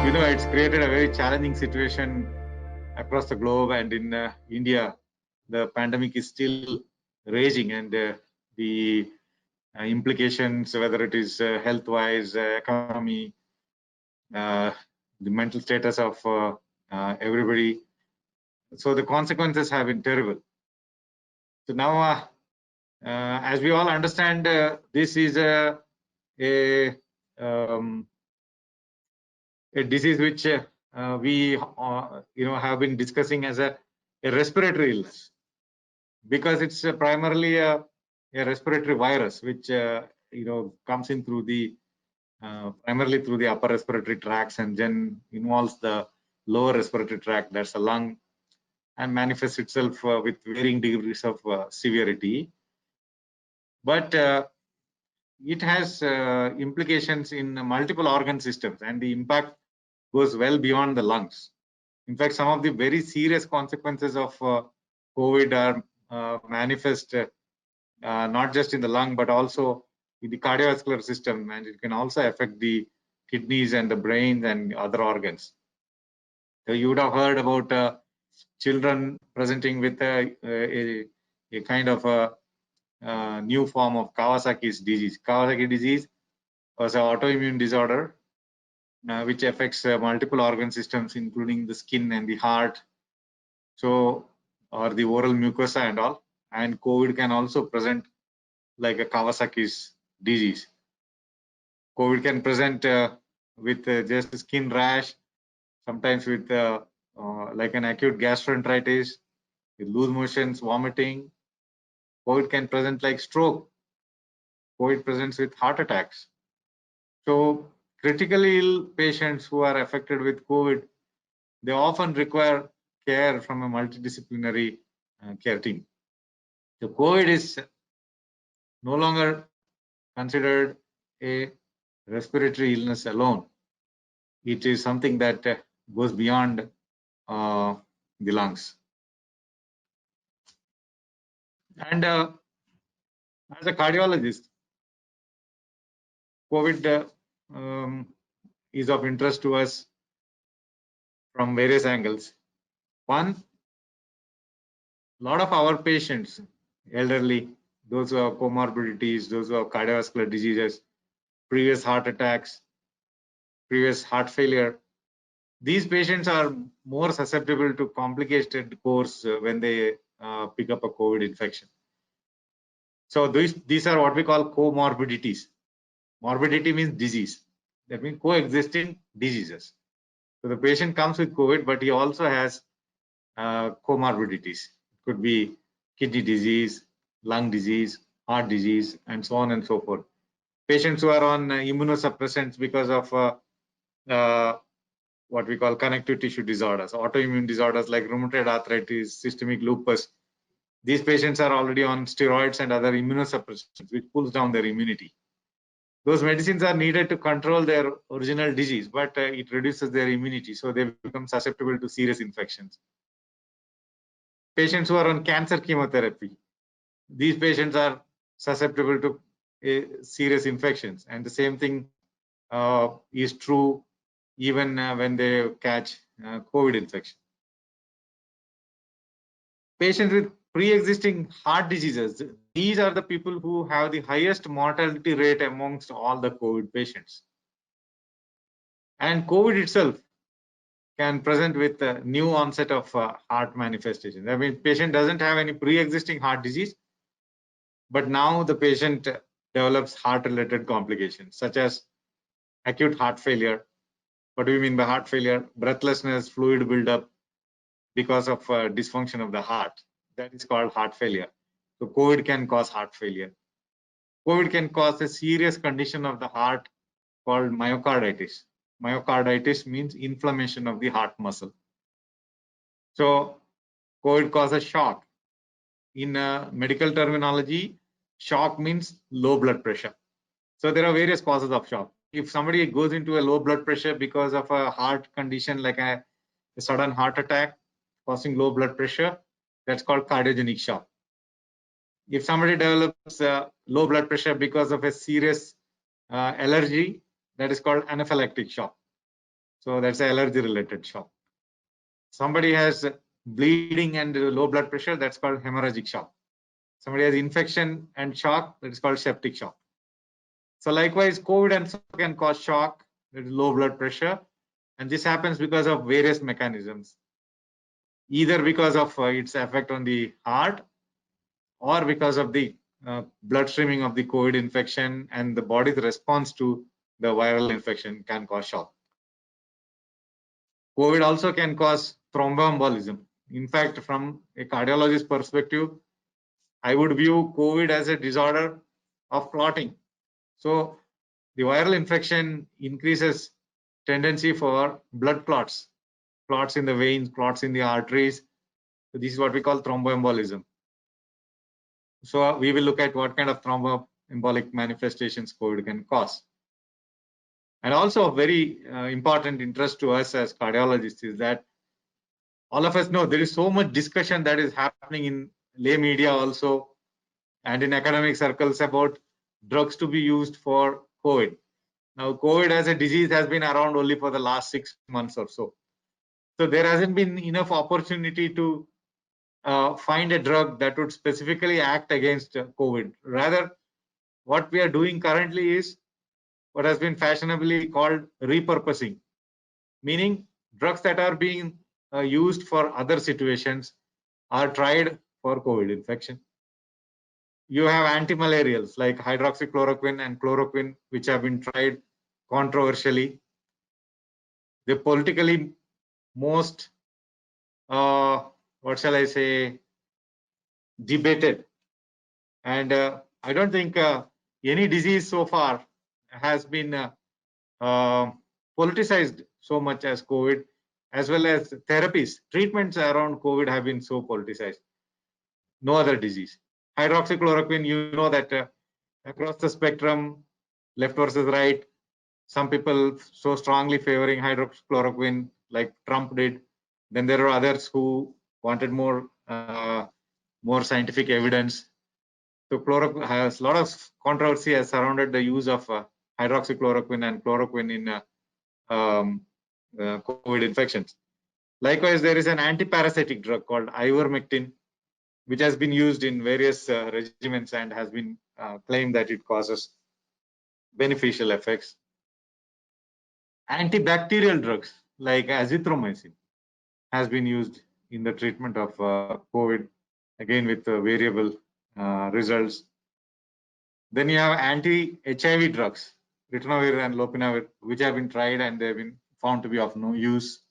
It's created a very challenging situation across the globe, and in India, the pandemic is still raging, and the implications, whether it is health-wise, economy, the mental status of everybody. So the consequences have been terrible. So now, as we all understand, this is a disease which we have been discussing as a respiratory illness, because it's primarily a respiratory virus which comes in through the primarily through the upper respiratory tracts, and then involves the lower respiratory tract, that's the lung, and manifests itself with varying degrees of severity. But it has implications in multiple organ systems, and the impact goes well beyond the lungs. In fact, some of the very serious consequences of COVID are manifest not just in the lung, but also in the cardiovascular system, and it can also affect the kidneys and the brain and other organs. So you would have heard about children presenting with a kind of a new form of Kawasaki's disease. Kawasaki disease was an autoimmune disorder which affects multiple organ systems, including the skin and the heart, so, or the oral mucosa and all. And COVID can also present like a Kawasaki's disease. COVID can present with just a skin rash, sometimes with like an acute gastroenteritis, with loose motions, vomiting. COVID can present like stroke. COVID presents with heart attacks. So critically ill patients who are affected with COVID, they often require care from a multidisciplinary care team. So COVID is no longer considered a respiratory illness alone. It is something that goes beyond the lungs. And as a cardiologist, COVID is of interest to us from various angles. One, a lot of our patients, elderly, those who have comorbidities, those who have cardiovascular diseases, previous heart attacks, previous heart failure, these patients are more susceptible to complicated course when they pick up a COVID infection. So these are what we call comorbidities. Morbidity means disease. That means coexisting diseases. So the patient comes with COVID, but he also has comorbidities. It could be kidney disease, lung disease, heart disease, and so on and so forth. Patients who are on immunosuppressants because of what we call connective tissue disorders, autoimmune disorders like rheumatoid arthritis, systemic lupus. These patients are already on steroids and other immunosuppressants, which pulls down their immunity. Those medicines are needed to control their original disease, but it reduces their immunity, so they become susceptible to serious infections. Patients who are on cancer chemotherapy, these patients are susceptible to serious infections, and the same thing is true even when they catch COVID infection. Patients with pre-existing heart diseases, these are the people who have the highest mortality rate amongst all the COVID patients. And COVID itself can present with a new onset of heart manifestations. I mean, patient doesn't have any pre-existing heart disease, but now the patient develops heart-related complications such as acute heart failure. What do we mean by heart failure? Breathlessness, fluid buildup because of dysfunction of the heart. That is called heart failure. So COVID can cause heart failure. COVID can cause a serious condition of the heart called myocarditis. Myocarditis means inflammation of the heart muscle. So COVID causes shock. In medical terminology, shock means low blood pressure. So there are various causes of shock. If somebody goes into a low blood pressure because of a heart condition like a sudden heart attack causing low blood pressure, that's called cardiogenic shock. If somebody develops low blood pressure because of a serious allergy, that is called anaphylactic shock. So that's an allergy related shock. Somebody has bleeding and low blood pressure, that's called hemorrhagic shock. Somebody has infection and shock, that is called septic shock. So likewise, COVID also can cause shock, that is low blood pressure, and this happens because of various mechanisms, either because of its effect on the heart or because of the blood streaming of the COVID infection, and the body's response to the viral infection can cause shock. COVID also can cause thromboembolism. In fact, from a cardiologist perspective, I would view COVID as a disorder of clotting. So the viral infection increases tendency for blood clots, clots in the veins, clots in the arteries. So this is what we call thromboembolism. So we will look at what kind of thromboembolic manifestations COVID can cause. And also of very important interest to us as cardiologists is that all of us know there is so much discussion that is happening in lay media also and in academic circles about drugs to be used for COVID. Now, COVID as a disease has been around only for the last 6 months or so. So there hasn't been enough opportunity to find a drug that would specifically act against COVID. Rather, what we are doing currently is what has been fashionably called repurposing, meaning drugs that are being used for other situations are tried for COVID infection. You have antimalarials like hydroxychloroquine and chloroquine, which have been tried controversially. The politically most, what shall I say, debated. And I don't think any disease so far has been politicized so much as COVID, as well as therapies. Treatments around COVID have been so politicized. No other disease. Hydroxychloroquine, you know that across the spectrum, left versus right, some people so strongly favoring hydroxychloroquine like Trump did. Then there are others who wanted more scientific evidence. So chloroquine has a lot of controversy has surrounded the use of hydroxychloroquine and chloroquine in COVID infections. Likewise, there is an antiparasitic drug called ivermectin, which has been used in various regimens and has been claimed that it causes beneficial effects. Antibacterial drugs like azithromycin has been used in the treatment of COVID, again with variable results. Then you have anti-HIV drugs, ritonavir and lopinavir, which have been tried and they've been found to be of no use.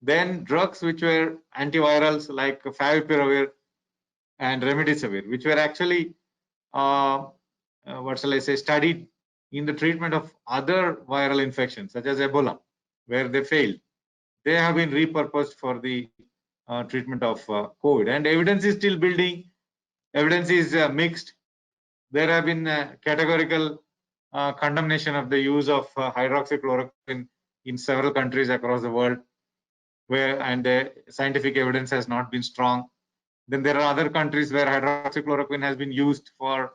Then drugs which were antivirals like favipiravir and remdesivir, which were actually, what shall I say, studied in the treatment of other viral infections such as Ebola, where they failed. They have been repurposed for the treatment of COVID, and evidence is still building. Evidence is mixed. There have been categorical condemnation of the use of hydroxychloroquine in several countries across the world, where and scientific evidence has not been strong. Then there are other countries where hydroxychloroquine has been used for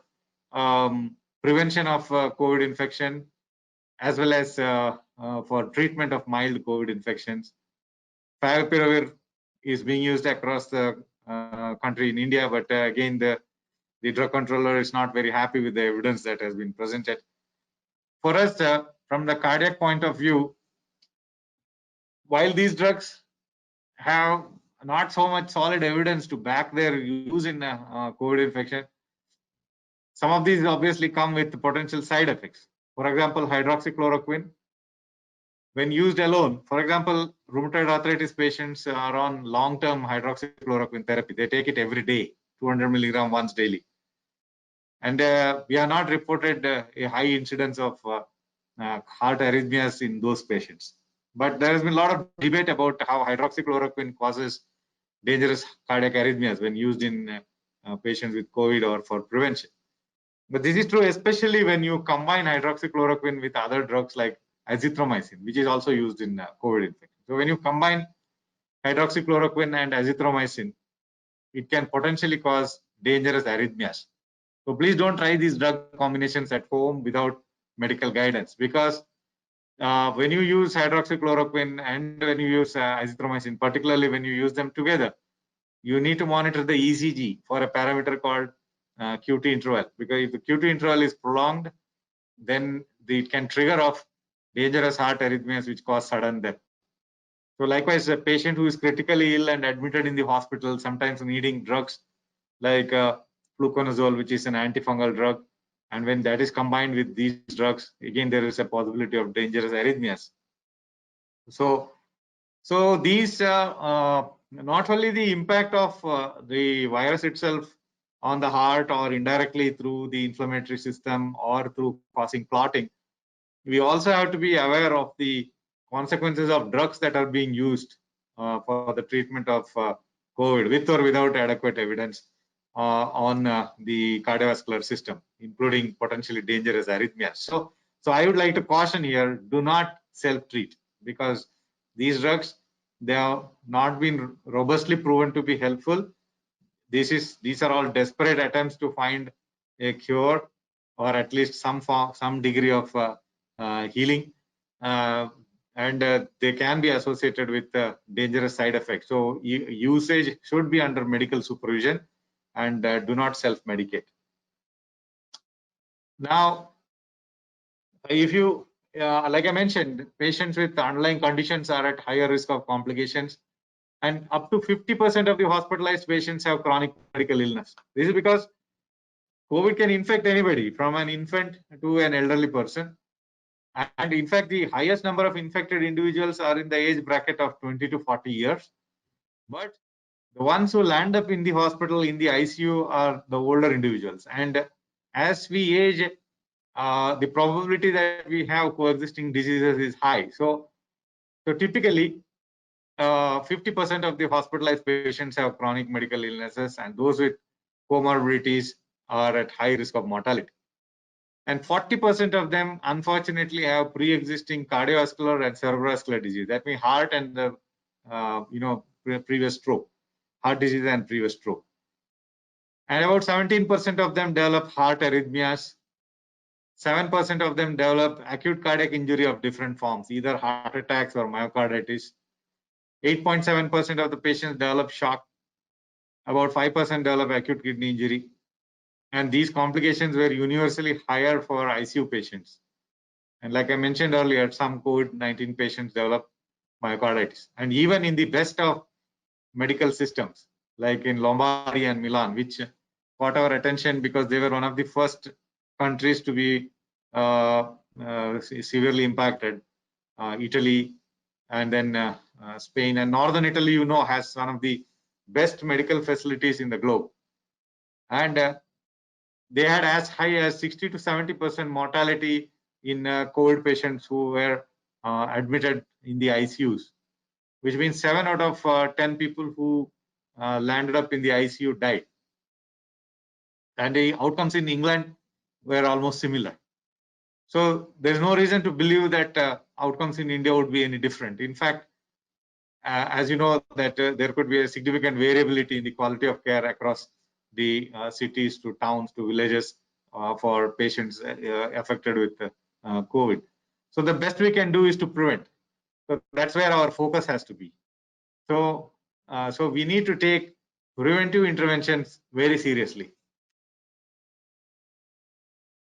prevention of COVID infection, as well as for treatment of mild COVID infections. Favipiravir is being used across the country in India, but again, the drug controller is not very happy with the evidence that has been presented. For us, from the cardiac point of view, while these drugs have not so much solid evidence to back their use in COVID infection, some of these obviously come with potential side effects. For example, hydroxychloroquine, when used alone, for example, rheumatoid arthritis patients are on long-term hydroxychloroquine therapy. They take it every day, 200 milligram once daily. And we have not reported a high incidence of heart arrhythmias in those patients. But there has been a lot of debate about how hydroxychloroquine causes dangerous cardiac arrhythmias when used in patients with COVID or for prevention. But this is true, especially when you combine hydroxychloroquine with other drugs like azithromycin, which is also used in COVID infection. So when you combine hydroxychloroquine and azithromycin, it can potentially cause dangerous arrhythmias. So please don't try these drug combinations at home without medical guidance, because when you use hydroxychloroquine and when you use azithromycin, particularly when you use them together, you need to monitor the ECG for a parameter called QT interval, because if the QT interval is prolonged, then it can trigger off dangerous heart arrhythmias which cause sudden death. So likewise, a patient who is critically ill and admitted in the hospital, sometimes needing drugs like fluconazole, which is an antifungal drug, and when that is combined with these drugs, again there is a possibility of dangerous arrhythmias. So these not only the impact of the virus itself on the heart or indirectly through the inflammatory system or through causing clotting, we also have to be aware of the consequences of drugs that are being used for the treatment of COVID with or without adequate evidence on the cardiovascular system, including potentially dangerous arrhythmias. So I would like to caution here, do not self-treat, because these drugs, they have not been robustly proven to be helpful. These are all desperate attempts to find a cure or at least some degree of healing, and they can be associated with dangerous side effects. So usage should be under medical supervision and do not self-medicate. Now, if you, like I mentioned, patients with underlying conditions are at higher risk of complications, and up to 50% of the hospitalized patients have chronic medical illness. This is because COVID can infect anybody, from an infant to an elderly person. And in fact, the highest number of infected individuals are in the age bracket of 20 to 40 years. But the ones who land up in the hospital in the ICU are the older individuals. And as we age, the probability that we have coexisting diseases is high. So typically, 50% of the hospitalized patients have chronic medical illnesses, and those with comorbidities are at high risk of mortality. And 40% of them, unfortunately, have pre-existing cardiovascular and cerebrovascular disease. That means heart and the previous stroke, heart disease and previous stroke. And about 17% of them develop heart arrhythmias. 7% of them develop acute cardiac injury of different forms, either heart attacks or myocarditis. 8.7% of the patients develop shock. About 5% develop acute kidney injury. And these complications were universally higher for ICU patients. And like I mentioned earlier, some COVID-19 patients develop myocarditis. And even in the best of medical systems, like in Lombardy and Milan, which caught our attention because they were one of the first countries to be severely impacted, Italy, and then Spain. And Northern Italy, has one of the best medical facilities in the globe. And they had as high as 60 to 70% mortality in COVID patients who were admitted in the ICUs, which means 7 out of 10 people who landed up in the ICU died. And the outcomes in England were almost similar. So there's no reason to believe that outcomes in India would be any different. In fact, as you know, that there could be a significant variability in the quality of care across the cities to towns to villages for patients affected with COVID. So the best we can do is to prevent. So that's where our focus has to be. So we need to take preventive interventions very seriously.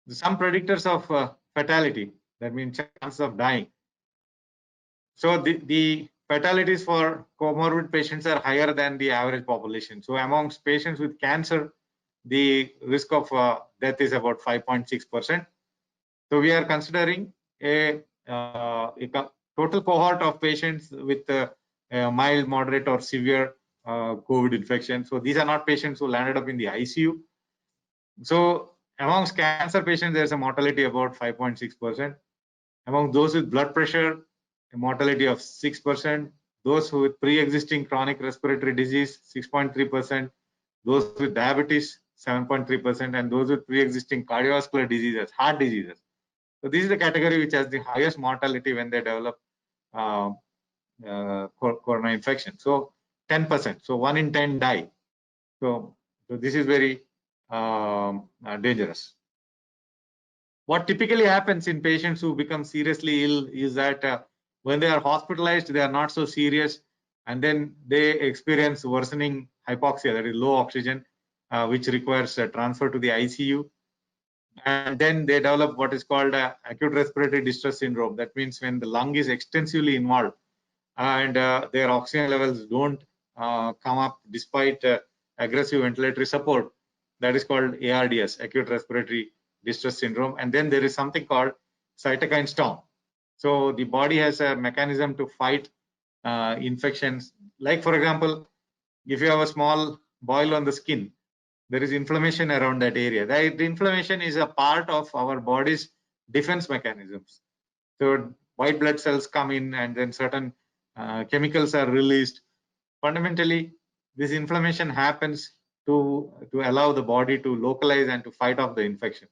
Some predictors of fatality, that means chance of dying. So the fatalities for comorbid patients are higher than the average population. So amongst patients with cancer, the risk of death is about 5.6%. So we are considering a total cohort of patients with mild, moderate, or severe COVID infection. So these are not patients who landed up in the ICU. So amongst cancer patients, there's a mortality about 5.6%. Among those with blood pressure, a mortality of 6%. Those with pre-existing chronic respiratory disease, 6.3%. Those with diabetes, 7.3%. And those with pre-existing cardiovascular diseases, heart diseases. So this is the category which has the highest mortality when they develop corona infection. So 10%. So 1 in 10 die. So this is very dangerous. What typically happens in patients who become seriously ill is that when they are hospitalized, they are not so serious, and then they experience worsening hypoxia, that is low oxygen, which requires a transfer to the ICU. And then they develop what is called acute respiratory distress syndrome. That means when the lung is extensively involved and their oxygen levels don't come up despite aggressive ventilatory support, that is called ARDS, acute respiratory distress syndrome. And then there is something called cytokine storm. So the body has a mechanism to fight infections. Like, for example, if you have a small boil on the skin, there is inflammation around that area. The inflammation is a part of our body's defense mechanisms. So white blood cells come in, and then certain chemicals are released. Fundamentally, this inflammation happens to allow the body to localize and to fight off the infection.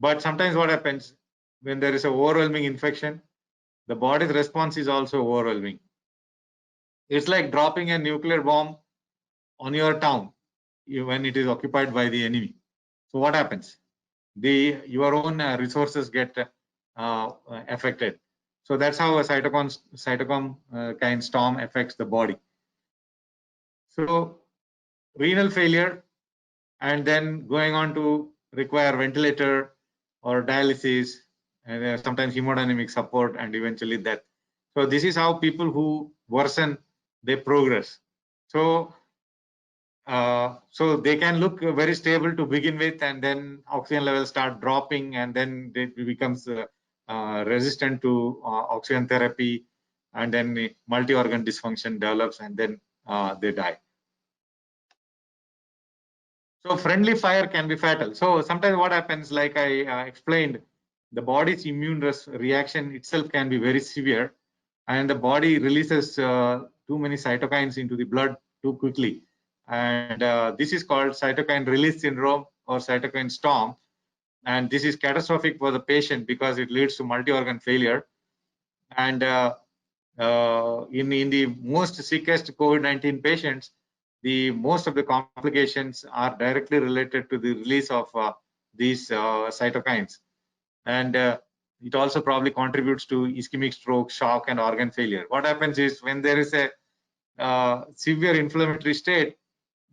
But sometimes what happens when there is an overwhelming infection, the body's response is also overwhelming. It's like dropping a nuclear bomb on your town when it is occupied by the enemy. So what happens? Your own resources get affected. So that's how a cytokine storm affects the body. So renal failure, and then going on to require ventilator or dialysis, and sometimes hemodynamic support, and eventually death. So this is how people who worsen, they progress. So they can look very stable to begin with, and then oxygen levels start dropping, and then it becomes resistant to oxygen therapy, and then multi-organ dysfunction develops, and then they die. So friendly fire can be fatal. So sometimes what happens, like I explained, the body's immune reaction itself can be very severe, and the body releases too many cytokines into the blood too quickly. And this is called cytokine release syndrome or cytokine storm. And this is catastrophic for the patient because it leads to multi-organ failure. And in the most sickest COVID-19 patients, most of the complications are directly related to the release of these cytokines. And it also probably contributes to ischemic stroke, shock, and organ failure. What happens is when there is a severe inflammatory state,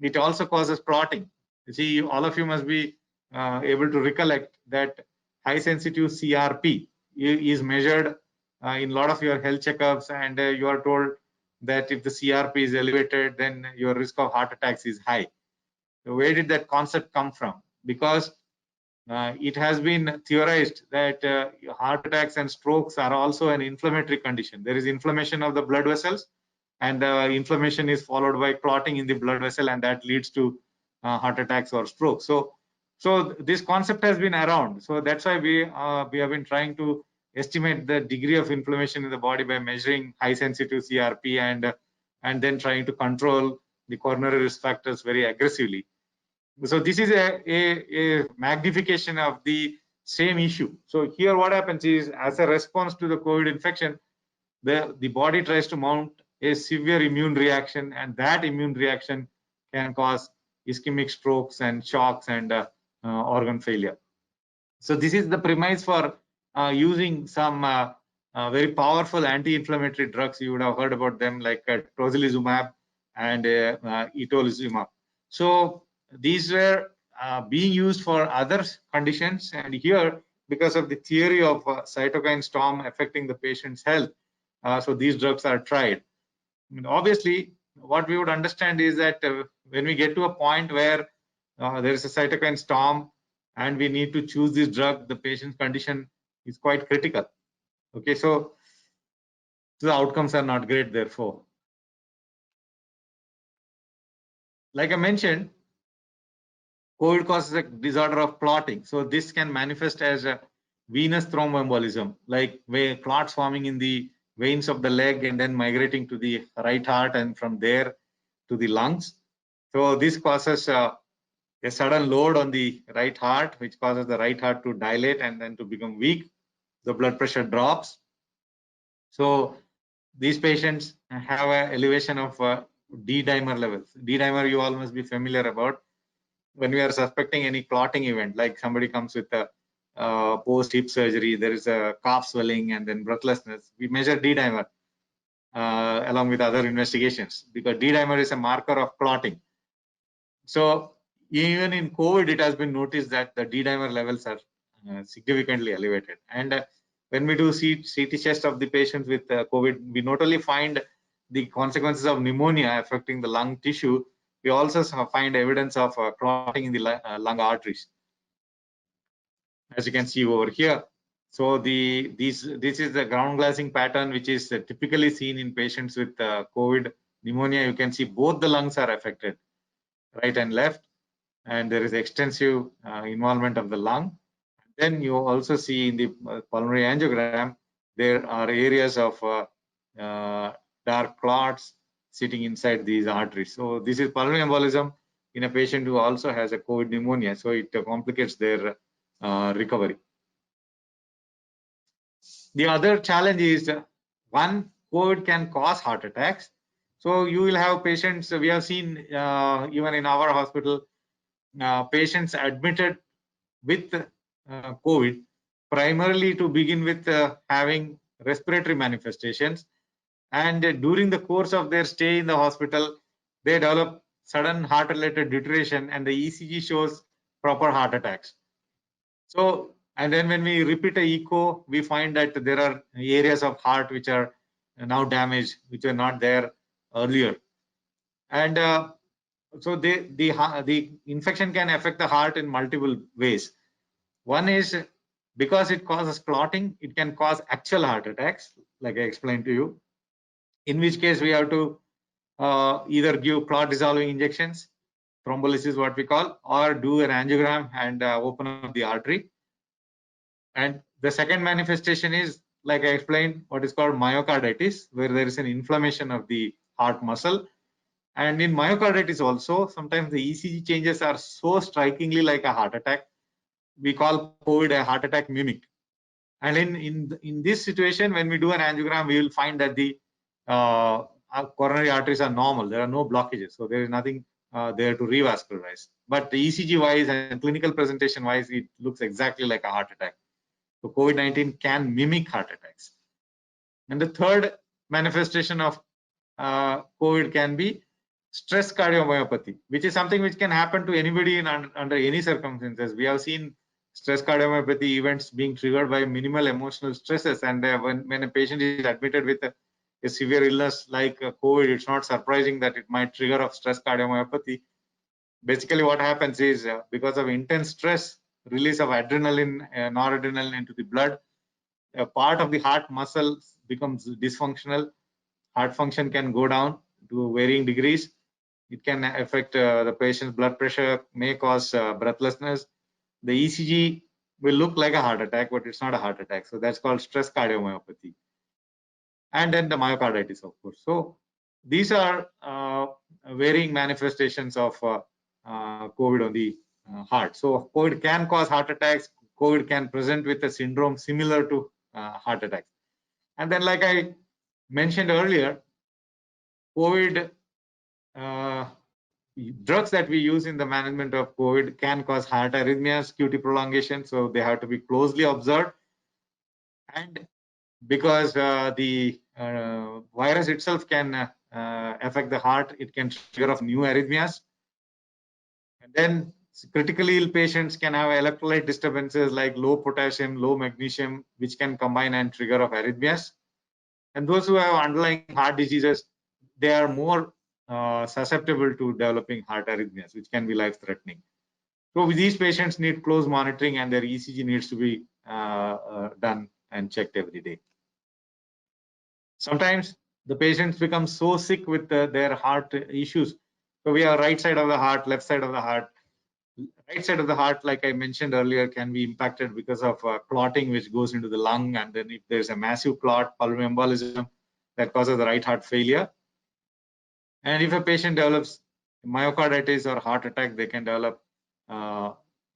it also causes clotting. You see, all of you must be able to recollect that high sensitive CRP is measured in a lot of your health checkups, and you are told that if the CRP is elevated, then your risk of heart attacks is high. So where did that concept come from? Because it has been theorized that heart attacks and strokes are also an inflammatory condition. There is inflammation of the blood vessels, and inflammation is followed by clotting in the blood vessel, and that leads to heart attacks or strokes. So this concept has been around. So that's why we have been trying to estimate the degree of inflammation in the body by measuring high sensitive CRP, and then trying to control the coronary risk factors very aggressively. So this is a magnification of the same issue. So here what happens is, as a response to the COVID infection, the body tries to mount a severe immune reaction, and that immune reaction can cause ischemic strokes and shocks and organ failure. So this is the premise for using some very powerful anti-inflammatory drugs. You would have heard about them, like tocilizumab and itolizumab. So these were being used for other conditions, and here, because of the theory of cytokine storm affecting the patient's health, so these drugs are tried. I mean, obviously, what we would understand is that when we get to a point where there is a cytokine storm and we need to choose this drug, the patient's condition is quite critical. Okay, so the outcomes are not great, therefore. Like I mentioned, COVID causes a disorder of clotting. So this can manifest as a venous thromboembolism, like where clots forming in the veins of the leg and then migrating to the right heart, and from there to the lungs. So this causes a sudden load on the right heart, which causes the right heart to dilate and then to become weak. The blood pressure drops. So these patients have an elevation of D-dimer levels. D-dimer you all must be familiar about. When we are suspecting any clotting event, like somebody comes with a post hip surgery, there is a calf swelling and then breathlessness. We measure D-dimer along with other investigations, because D-dimer is a marker of clotting. So even in COVID, it has been noticed that the D-dimer levels are significantly elevated. And when we do CT chest of the patients with COVID, we not only find the consequences of pneumonia affecting the lung tissue, we also find evidence of clotting in the lung arteries, as you can see over here. So this is the ground glassing pattern, which is typically seen in patients with COVID pneumonia. You can see both the lungs are affected, right and left, and there is extensive involvement of the lung. Then you also see in the pulmonary angiogram, there are areas of dark clots sitting inside these arteries. So this is pulmonary embolism in a patient who also has a COVID pneumonia. So it complicates their recovery. The other challenge is, one, COVID can cause heart attacks. So you will have patients, we have seen even in our hospital, patients admitted with COVID, primarily to begin with having respiratory manifestations. And during the course of their stay in the hospital, they develop sudden heart-related deterioration, and the ECG shows proper heart attacks. So, and then when we repeat a echo, we find that there are areas of heart which are now damaged, which were not there earlier. And so the infection can affect the heart in multiple ways. One is, because it causes clotting, it can cause actual heart attacks, like I explained to you, in which case we have to either give clot dissolving injections, thrombolysis what we call, or do an angiogram and open up the artery. And the second manifestation is, like I explained, what is called myocarditis, where there is an inflammation of the heart muscle. And in myocarditis also, sometimes the ECG changes are so strikingly like a heart attack. We call COVID a heart attack mimic. And in this situation, when we do an angiogram, we will find that the coronary arteries are normal. There are no blockages. So there is nothing there to revascularize. But the ECG wise and clinical presentation wise, it looks exactly like a heart attack. So COVID-19 can mimic heart attacks. And the third manifestation of COVID can be stress cardiomyopathy, which is something which can happen to anybody under any circumstances. We have seen stress cardiomyopathy events being triggered by minimal emotional stresses. And when a patient is admitted with a severe illness like COVID, it's not surprising that it might trigger of stress cardiomyopathy. Basically, what happens is because of intense stress, release of adrenaline, noradrenaline into the blood, a part of the heart muscle becomes dysfunctional. Heart function can go down to varying degrees. It can affect the patient's blood pressure, may cause breathlessness. The ECG will look like a heart attack, but it's not a heart attack. So that's called stress cardiomyopathy. And then the myocarditis, of course. So these are varying manifestations of COVID on the heart. So COVID can cause heart attacks. COVID can present with a syndrome similar to heart attacks. And then, like I mentioned earlier, COVID drugs that we use in the management of COVID can cause heart arrhythmias, QT prolongation. So they have to be closely observed. And because the virus itself can affect the heart, it can trigger of new arrhythmias. And then critically ill patients can have electrolyte disturbances like low potassium, low magnesium, which can combine and trigger of arrhythmias. And those who have underlying heart diseases, they are more susceptible to developing heart arrhythmias, which can be life-threatening. So these patients need close monitoring, and their ECG needs to be done and checked every day. Sometimes the patients become so sick with their heart issues. So we have right side of the heart, left side of the heart. Right side of the heart, like I mentioned earlier, can be impacted because of clotting, which goes into the lung. And then if there's a massive clot, pulmonary embolism, that causes the right heart failure. And if a patient develops myocarditis or heart attack, they can develop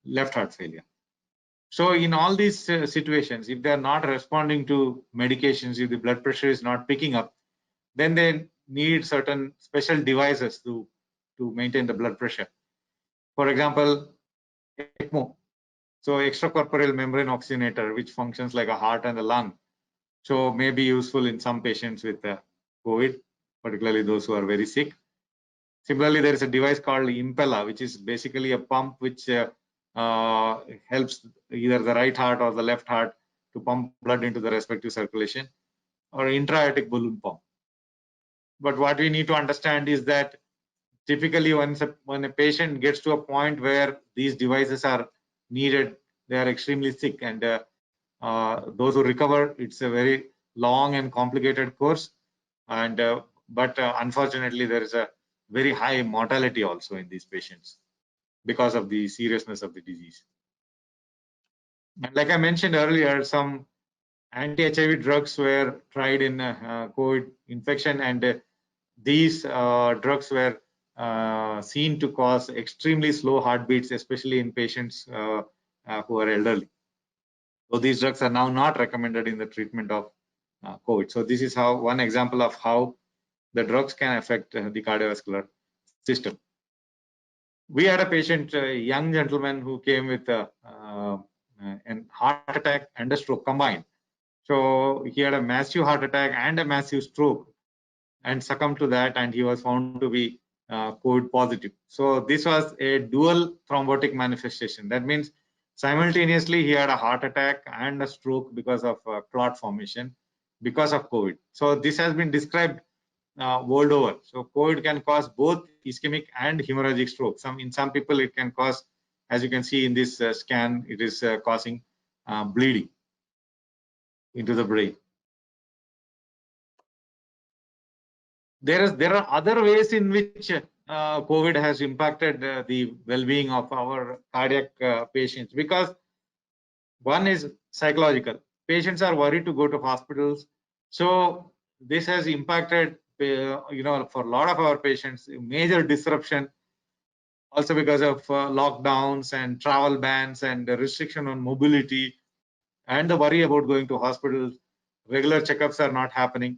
left heart failure. So in all these situations, if they're not responding to medications, if the blood pressure is not picking up, then they need certain special devices to maintain the blood pressure. For example, ECMO. So extracorporeal membrane oxygenator, which functions like a heart and a lung, so may be useful in some patients with COVID, particularly those who are very sick. Similarly, there is a device called Impella, which is basically a pump which helps either the right heart or the left heart to pump blood into the respective circulation, or intra-aortic balloon pump. But what we need to understand is that typically when a patient gets to a point where these devices are needed, they are extremely sick, and those who recover, it's a very long and complicated course. And but unfortunately, there is a very high mortality also in these patients because of the seriousness of the disease. And like I mentioned earlier, some anti-HIV drugs were tried in COVID infection, and these drugs were seen to cause extremely slow heartbeats, especially in patients who are elderly. So these drugs are now not recommended in the treatment of COVID. So this is how one example of how the drugs can affect the cardiovascular system. We had a patient, a young gentleman, who came with a heart attack and a stroke combined. So he had a massive heart attack and a massive stroke and succumbed to that, and he was found to be COVID positive. So this was a dual thrombotic manifestation. That means simultaneously he had a heart attack and a stroke because of clot formation because of COVID. So this has been described world over. So COVID can cause both ischemic and hemorrhagic stroke. In some people it can cause, as you can see in this scan, it is causing bleeding into the brain. There are other ways in which COVID has impacted the well-being of our cardiac patients, because one is psychological. Patients are worried to go to hospitals, so this has impacted, for a lot of our patients, major disruption. Also because of lockdowns and travel bans and the restriction on mobility, and the worry about going to hospitals, regular checkups are not happening.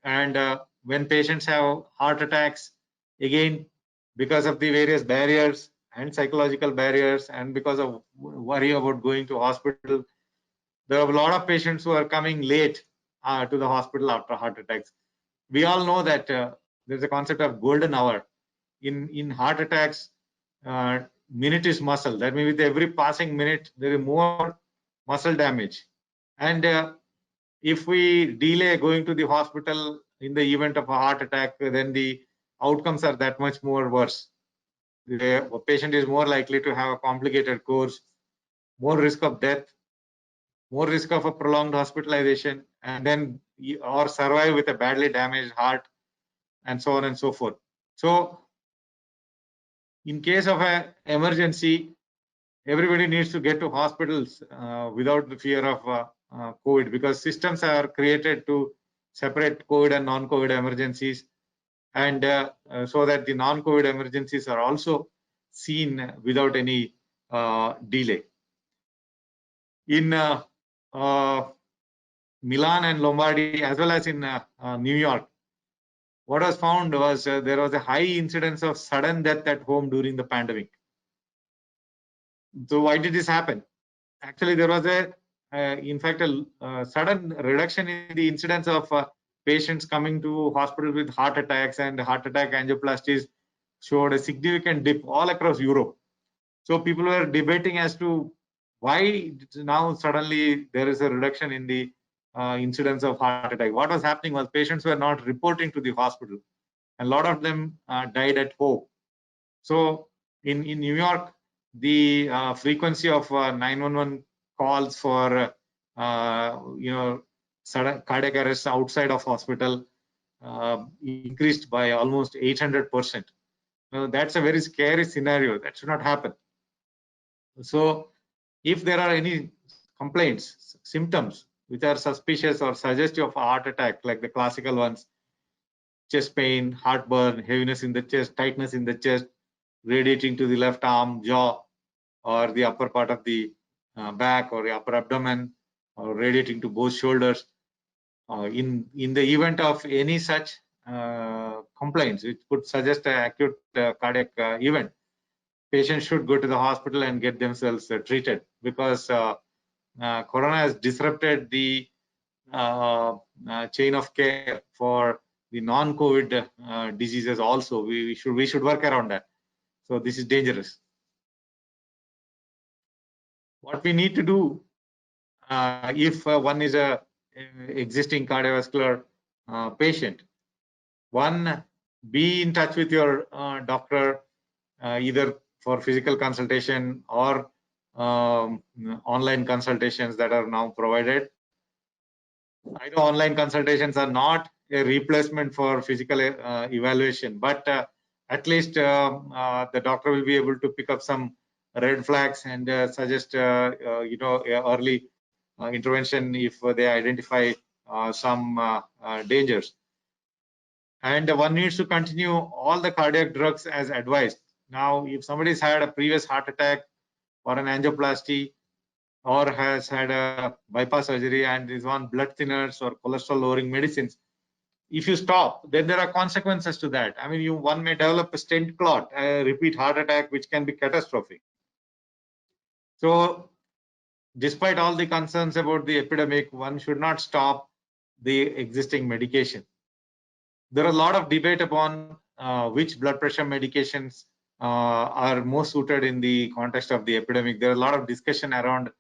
And when patients have heart attacks, again, because of the various barriers and psychological barriers, and because of worry about going to hospital, there are a lot of patients who are coming late to the hospital after heart attacks. We all know that there's a concept of golden hour. In heart attacks, minute is muscle. That means with every passing minute, there is more muscle damage. And if we delay going to the hospital in the event of a heart attack, then the outcomes are that much more worse. The patient is more likely to have a complicated course, more risk of death, more risk of a prolonged hospitalization, and then or survive with a badly damaged heart, and so on and so forth. So in case of an emergency, everybody needs to get to hospitals without the fear of COVID, because systems are created to separate COVID and non-COVID emergencies, and so that the non-COVID emergencies are also seen without any delay. In Milan and Lombardy, as well as in New York, what was found was there was a high incidence of sudden death at home during the pandemic. So why did this happen? Actually, there was in fact, a sudden reduction in the incidence of patients coming to hospital with heart attacks, and heart attack angioplasties showed a significant dip all across Europe. So people were debating as to why now suddenly there is a reduction in the incidence of heart attack. What was happening was patients were not reporting to the hospital. A lot of them died at home. So in New York, the frequency of 911 calls for sudden cardiac arrest outside of hospital increased by almost 800%. That's a very scary scenario. That should not happen. So if there are any complaints, symptoms which are suspicious or suggestive of a heart attack, like the classical ones: chest pain, heartburn, heaviness in the chest, tightness in the chest, radiating to the left arm, jaw, or the upper part of the back, or the upper abdomen, or radiating to both shoulders. In the event of any such complaints, which could suggest an acute cardiac event, patients should go to the hospital and get themselves treated, because corona has disrupted the chain of care for the non-COVID diseases also. We should work around that. So this is dangerous. What we need to do, if one is a existing cardiovascular patient, one, be in touch with your doctor, either for physical consultation or online consultations that are now provided. I know online consultations are not a replacement for physical evaluation, but at least the doctor will be able to pick up some red flags and suggest early intervention if they identify some dangers. And one needs to continue all the cardiac drugs as advised. Now, if somebody's had a previous heart attack or an angioplasty, or has had a bypass surgery and is on blood thinners or cholesterol lowering medicines, if you stop, then there are consequences to that. I mean, one may develop a stent clot, a repeat heart attack, which can be catastrophic. So despite all the concerns about the epidemic, one should not stop the existing medication. There are a lot of debate upon which blood pressure medications are most suited in the context of the epidemic. There are a lot of discussion around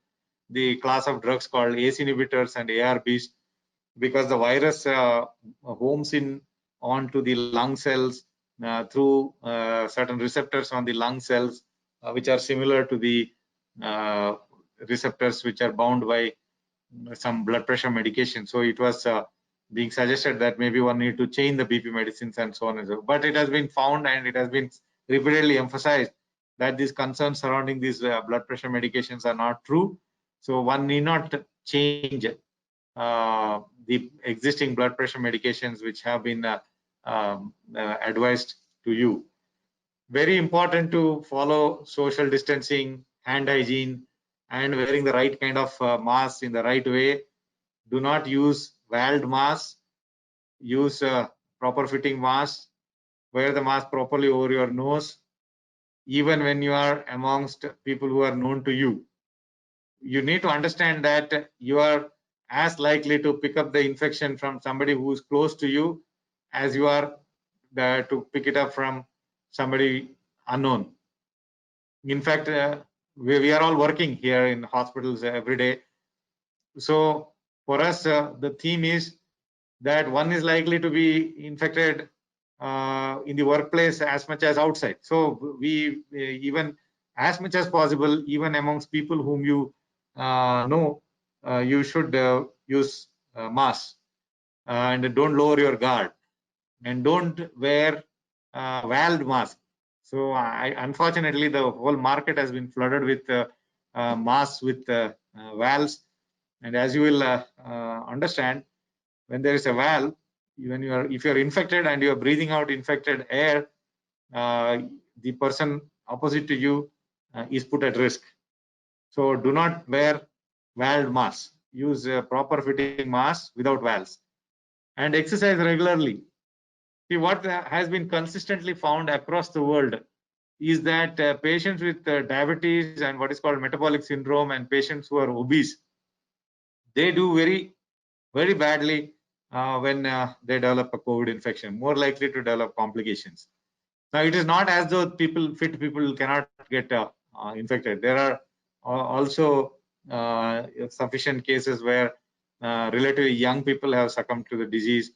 the class of drugs called ACE inhibitors and ARBs, because the virus homes in onto the lung cells through certain receptors on the lung cells, which are similar to the receptors which are bound by some blood pressure medication. So it was being suggested that maybe one need to change the BP medicines and so on and so on. But it has been found, and it has been repeatedly emphasized, that these concerns surrounding these blood pressure medications are not true. So one need not change the existing blood pressure medications which have been advised to you. Very important to follow social distancing, hand hygiene, and wearing the right kind of mask in the right way. Do not use valved masks. Use proper fitting masks. Wear the mask properly over your nose, even when you are amongst people who are known to you. You need to understand that you are as likely to pick up the infection from somebody who is close to you as you are to pick it up from somebody unknown. In fact, we are all working here in hospitals every day. So for us, the theme is that one is likely to be infected in the workplace as much as outside. So we even as much as possible, even amongst people whom you know, you should use masks, and don't lower your guard, and don't wear valved mask. So unfortunately, the whole market has been flooded with masks with valves. And as you will understand, when there is a valve, if you are infected and you are breathing out infected air, the person opposite to you is put at risk. So do not wear valved masks. Use proper fitting masks without valves, and exercise regularly. See, what has been consistently found across the world is that patients with diabetes and what is called metabolic syndrome, and patients who are obese, they do very badly when they develop a COVID infection, more likely to develop complications. Now, it is not as though fit people cannot get infected. There are also sufficient cases where relatively young people have succumbed to the disease.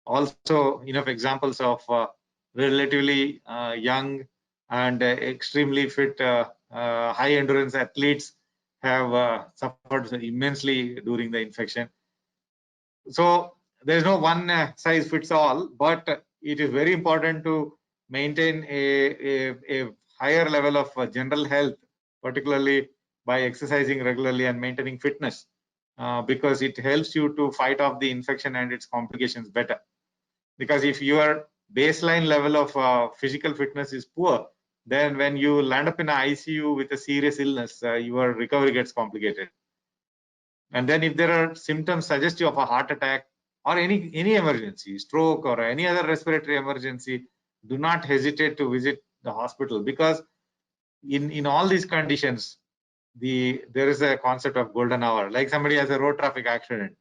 Also, enough examples of relatively young and extremely fit, high endurance athletes have suffered immensely during the infection. So there is no one size fits all, but it is very important to maintain a higher level of general health, particularly by exercising regularly and maintaining fitness, because it helps you to fight off the infection and its complications better. Because if your baseline level of physical fitness is poor, then when you land up in an ICU with a serious illness, your recovery gets complicated. And then if there are symptoms suggestive of a heart attack or any emergency, stroke or any other respiratory emergency, do not hesitate to visit the hospital, because in all these conditions, there is a concept of golden hour. Like somebody has a road traffic accident,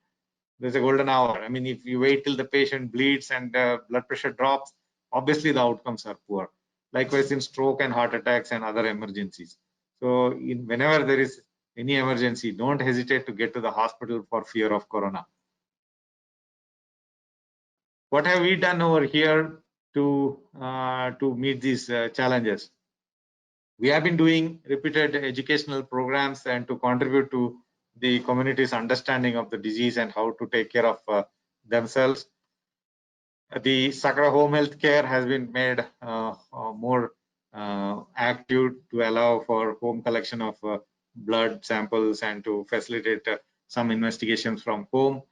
there's a golden hour. I mean, if you wait till the patient bleeds and blood pressure drops, obviously the outcomes are poor. Likewise in stroke and heart attacks and other emergencies. So whenever there is any emergency, don't hesitate to get to the hospital for fear of corona. What have we done over here to meet these challenges? We have been doing repeated educational programs and to contribute to the community's understanding of the disease and how to take care of themselves. The Sakra home health care has been made more active to allow for home collection of blood samples and to facilitate some investigations from home.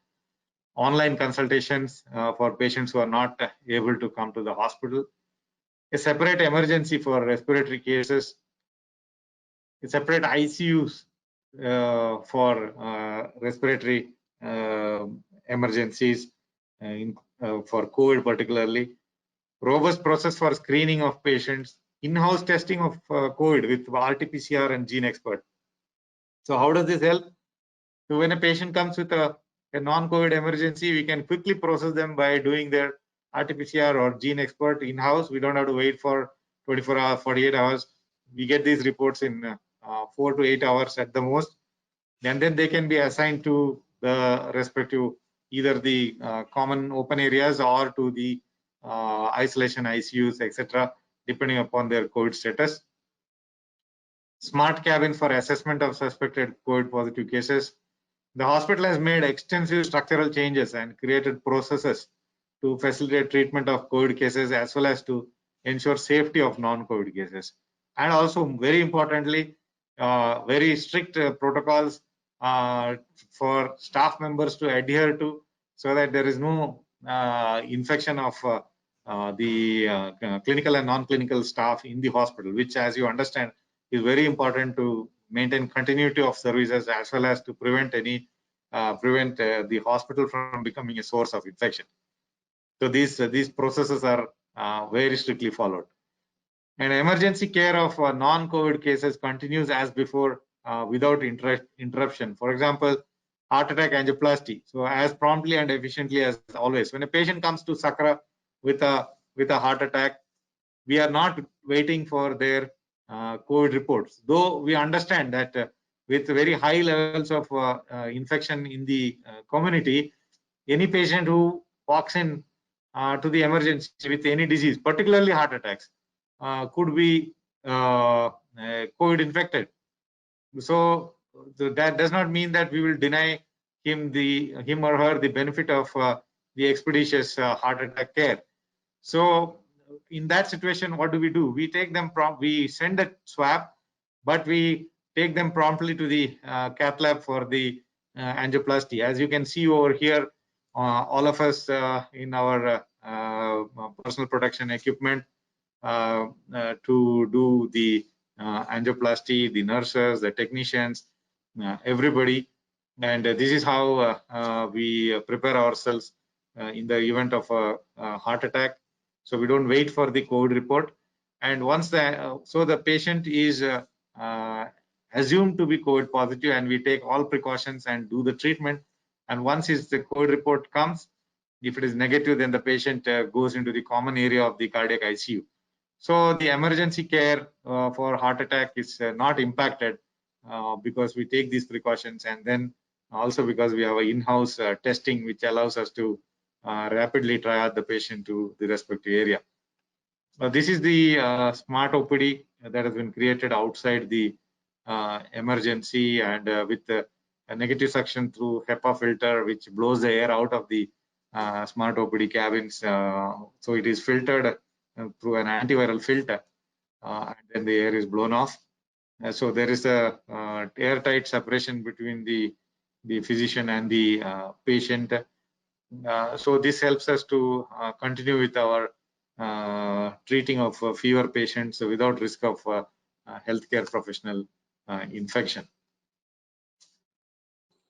Online consultations for patients who are not able to come to the hospital. A separate emergency for respiratory cases. A separate ICUs for respiratory emergencies for COVID particularly. Robust process for screening of patients. In-house testing of COVID with RT-PCR and GeneXpert. So how does this help? So when a patient comes with a non-COVID emergency, we can quickly process them by doing their RT-PCR or GeneXpert in-house. We don't have to wait for 24 hours, 48 hours. We get these reports in 4 to 8 hours at the most. And then they can be assigned to the respective, either the common open areas or to the isolation ICUs, etc., depending upon their COVID status. Smart cabins for assessment of suspected COVID positive cases. The hospital has made extensive structural changes and created processes to facilitate treatment of COVID cases as well as to ensure safety of non-COVID cases. And also, very importantly, very strict protocols for staff members to adhere to, so that there is no infection of the clinical and non-clinical staff in the hospital, which, as you understand, is very important to maintain continuity of services as well as to prevent the hospital from becoming a source of infection. So these processes are very strictly followed. And emergency care of non-COVID cases continues as before without interruption. For example, heart attack angioplasty. So as promptly and efficiently as always. When a patient comes to Sakra with a heart attack, we are not waiting for their COVID reports. Though we understand that with very high levels of infection in the community, any patient who walks in to the emergency with any disease, particularly heart attacks, could be COVID infected. So that does not mean that we will deny him or her the benefit of the expeditious heart attack care. So in that situation, what do? We take them we send a swab, but we take them promptly to the cath lab for the angioplasty. As you can see over here, all of us in our personal protection equipment to do the angioplasty, the nurses, the technicians, everybody. And this is how we prepare ourselves in the event of a heart attack. So we don't wait for the COVID report. And once the patient is assumed to be COVID positive, and we take all precautions and do the treatment. And once the COVID report comes, if it is negative, then the patient goes into the common area of the cardiac ICU. So the emergency care for heart attack is not impacted because we take these precautions, and then also because we have an in-house testing which allows us to rapidly triage the patient to the respective area. This is the smart OPD that has been created outside the emergency, and with a negative suction through HEPA filter, which blows the air out of the smart OPD cabins. So it is filtered through an antiviral filter, and then the air is blown off. So there is a airtight separation between the physician and the patient. So this helps us to continue with our treating of fever patients without risk of healthcare professional infection.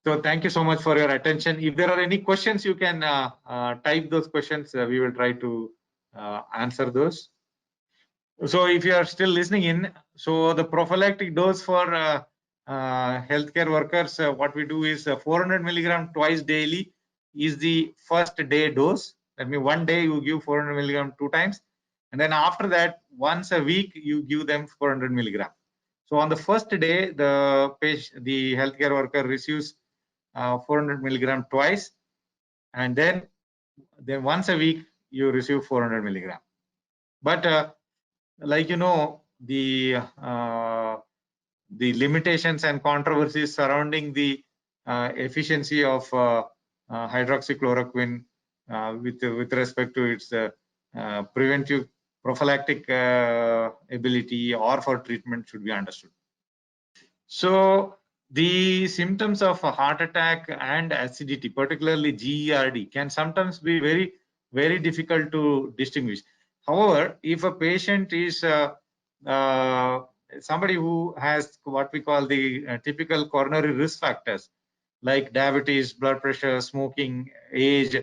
So thank you so much for your attention. If there are any questions, you can type those questions. We will try to answer those. So if you are still listening in, so the prophylactic dose for healthcare workers, what we do is 400 milligram twice daily is the first day dose. That means one day you give 400 milligram 2 times, and then after that once a week you give them 400 milligram. So on the first day, the healthcare worker receives 400 milligram twice, and then once a week you receive 400 milligram. But like the limitations and controversies surrounding the efficiency of hydroxychloroquine with respect to its preventive prophylactic ability or for treatment should be understood. So the symptoms of a heart attack and acidity, particularly GERD, can sometimes be very difficult to distinguish. However, if a patient is somebody who has what we call the typical coronary risk factors like diabetes, blood pressure, smoking, age,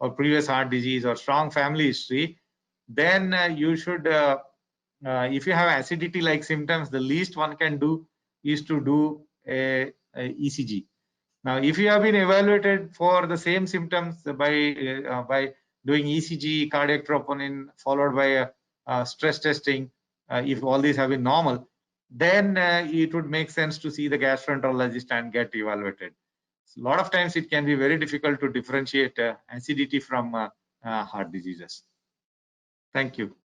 or previous heart disease or strong family history, then you should, if you have acidity like symptoms, the least one can do is to do a ECG. Now, if you have been evaluated for the same symptoms by doing ECG, cardiac troponin, followed by stress testing, if all these have been normal, then it would make sense to see the gastroenterologist and get evaluated. So a lot of times it can be very difficult to differentiate acidity from heart diseases. Thank you.